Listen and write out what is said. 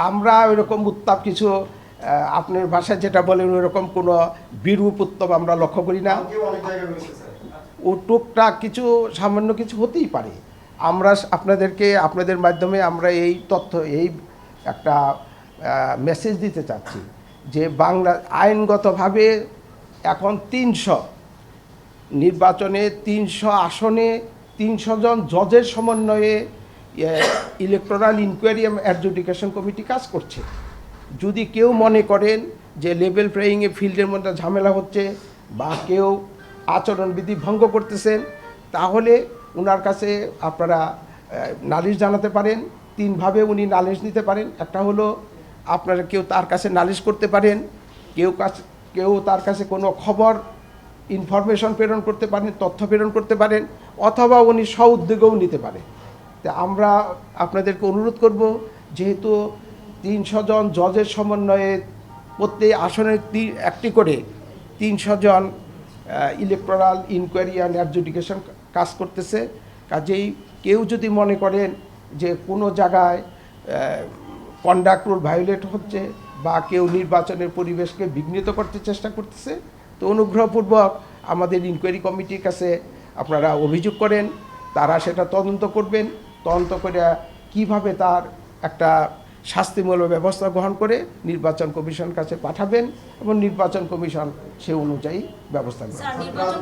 আমরা ওইরকম উত্তাপ কিছু আপনার ভাষায় যেটা বলেন ওইরকম কোনো বিরূপ উত্তাপ আমরা লক্ষ্য করি না। ও টুকটাক কিছু সামান্য কিছু হতেই পারে। আমরা আপনাদের মাধ্যমে আমরা এই তথ্য এই একটা মেসেজ দিতে চাচ্ছি যে বাংলা আইনগতভাবে এখন 300 নির্বাচনে 300 আসনে 300 জন জজের সমন্বয়ে ইলেকটোরাল ইনকোয়ারি এবং অ্যাডজুডিকেশন কমিটি কাজ করছে। যদি কেউ মনে করেন যে লেভেল প্লেয়িংয়ে ফিল্ডের মধ্যে ঝামেলা হচ্ছে বা কেউ আচরণবিধি ভঙ্গ করতেছেন, তাহলে ওনার কাছে আপনারা নালিশ জানাতে পারেন। 3 ভাবে উনি নালিশ নিতে পারেন। একটা হলো আপনারা কেউ তার কাছে নালিশ করতে পারেন, কেউ তার কাছে কোনো খবর ইনফরমেশন প্রেরণ করতে পারেন, তথ্য প্রেরণ করতে পারেন, অথবা উনি স্ব-উদ্যোগেও নিতে পারেন। তা আমরা আপনাদেরকে অনুরোধ করব, যেহেতু 300 জন জজের সমন্বয়ে প্রত্যেক আসনের একটি করে 300 জন ইলেকটোরাল ইনকোয়ারি অ্যান্ড অ্যাডজুডিকেশন কাজ করতেছে। কাজেই কেউ যদি মনে করেন যে কোনো জায়গায় কন্ডাক্ট রুল ভায়োলেট হচ্ছে বা কেউ নির্বাচনের পরিবেশকে বিঘ্নিত করতে চেষ্টা করতেছে, তো অনুগ্রহপূর্বক আমাদের ইনকোয়ারি কমিটির কাছে আপনারা অভিযোগ করেন। তারা সেটা তদন্ত করবেন, তদন্ত করে কিভাবে তার একটা শাস্তিমূলক ব্যবস্থা গ্রহণ করে নির্বাচন কমিশন কাছে পাঠাবেন এবং নির্বাচন কমিশন সে অনুযায়ী ব্যবস্থা গ্রহণ করবে।